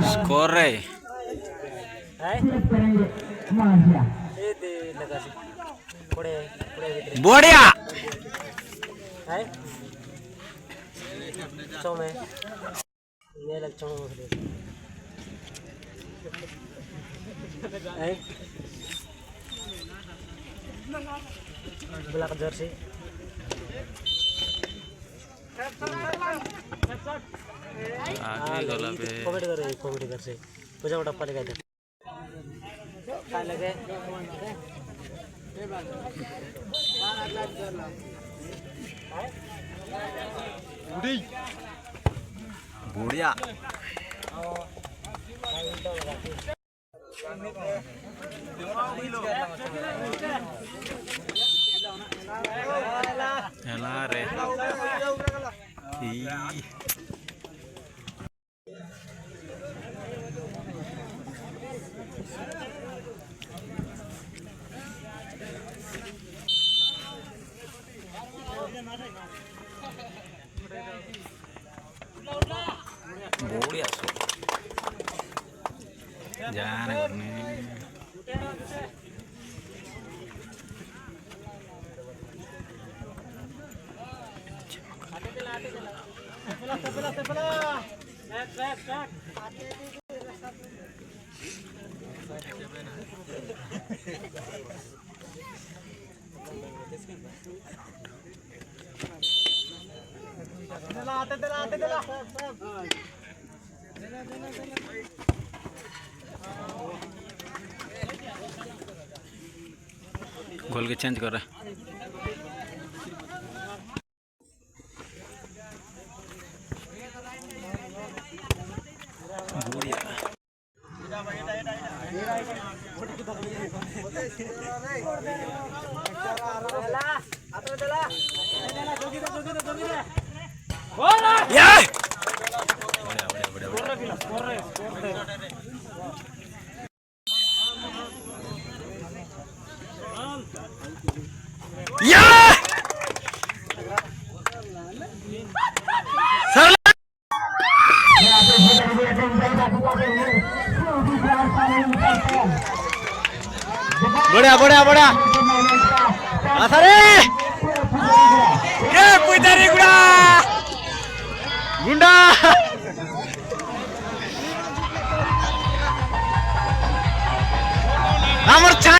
score है बढ़िया black jersey comedy कर से तुझ्या मोठा पाले काय लगे बढ़िया हेला रे बढ़िया जाने करने गोल के चेंज कर रहा है बढ़िया बढ़िया बढ़िया अरे ये पुजारी गुड़ा गुंडा हमर